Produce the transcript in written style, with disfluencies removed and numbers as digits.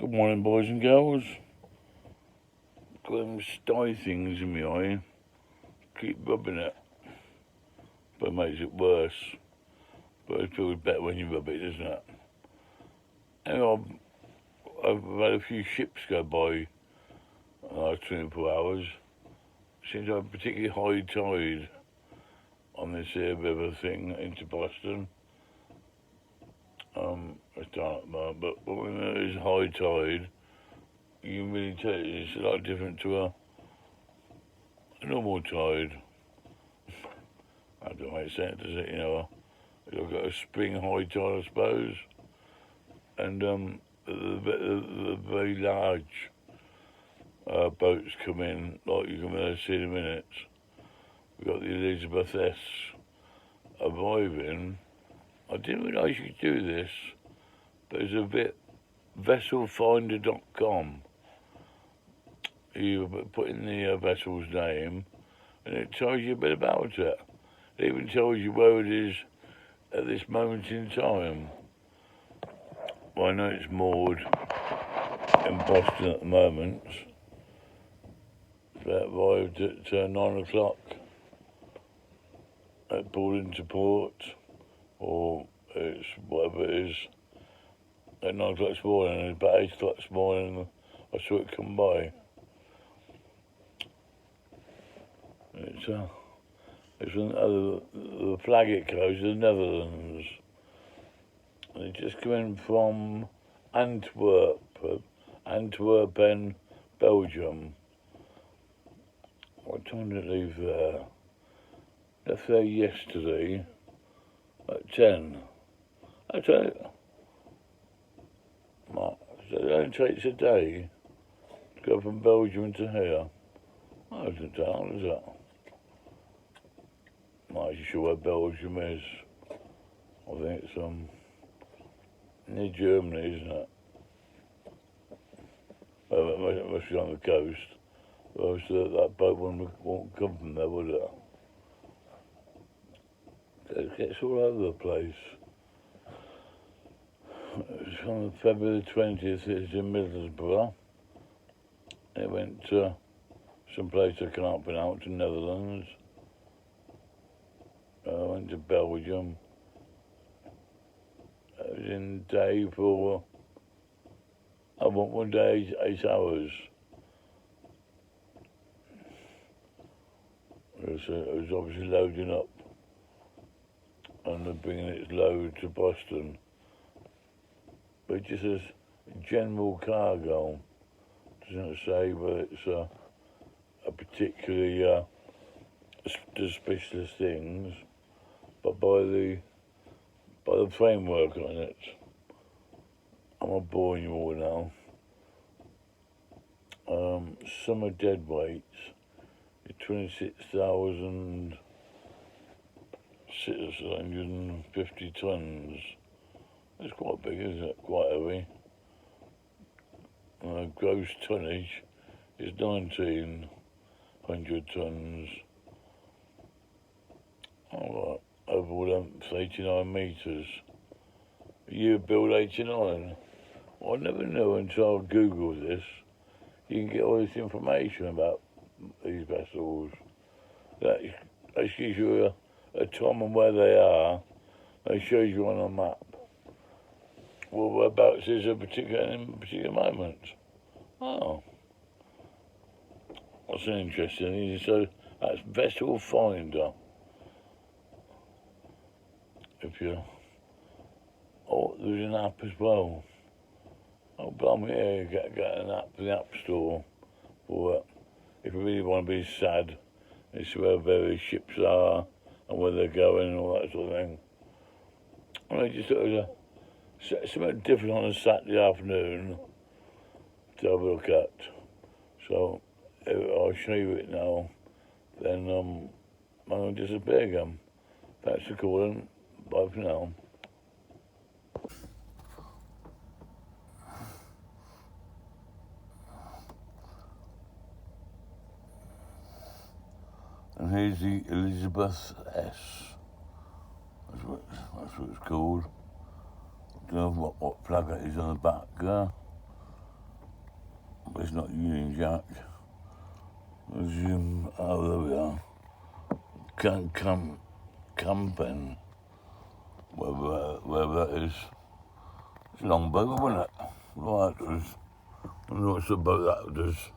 Good morning, boys and girls. Got them sty things in my eye. Keep rubbing it, but it makes it worse. But it feels better when you rub it, doesn't it? Anyway, I've had a few ships go by in the last 24 hours. Seems to have a particularly high tide on this here river thing into Boston. It's down at the moment, but when there is high tide, you can really tell it's a lot different to a normal tide. I don't make sense, does it? You know, you've got a spring high tide, I suppose, and the very large boats come in, like you can see in a minute. We've got the Elizabeth S arriving. I didn't realise you could do this, but there's a bit vesselfinder.com. You put in the vessel's name, and it tells you a bit about it. It even tells you where it is at this moment in time. Well, I know it's moored in Boston at the moment. It arrived at 9 o'clock. It pulled into port, or it's whatever it is, at 9 o'clock this morning. And about 8 o'clock this morning, I saw it come by. It's the flag it carries, the Netherlands. And it's just coming from Antwerpen, Belgium. What time did it leave there? Left there yesterday at 10. I tell you, Mark, so it only takes a day to go from Belgium to here. Oh, it's not down, is it? I'm not actually sure where Belgium is. I think it's near Germany, isn't it? Well, it must be on the coast. Well, so that boat won't come from there, would it? It gets all over the place. It's on February 20th, it's in Middlesbrough. It went to some place I can't pronounce in Netherlands. I went to Belgium. I was in day for, I want 1 day, 8 hours. It was obviously loading up and bringing its load to Boston. But it just says general cargo. It doesn't say whether it's a particularly specialist things, but by the framework on it. I'm not boring you all now. Summer dead weights is 26,650 tons. That's quite big, isn't it? Quite heavy. Gross tonnage is 1,900 tons. Alright, overall length 89 metres. Year build 89. Well, I never knew until I Googled this. You can get all this information about these vessels. That gives you a time and where they are. It shows you on a map. Well, whereabouts is a particular moment. Oh. What's interesting? So that's Vessel Finder. There's an app as well. Oh, blimey, yeah, get an app for the App Store for it. If you really want to be sad, it's where various ships are and where they're going and all that sort of thing. I just thought it was something different on a Saturday afternoon to have a look at. So I'll show you it now. Then I'll disappear again. Thanks for calling. Bye for now. And here's the Elizabeth S. That's what it's called. I don't know what flag it is on the back there. but it's not Union Jack. There's, oh, there we are. Camping, wherever that is. It's a long boat, wasn't it? Right, I don't know what's about that. There's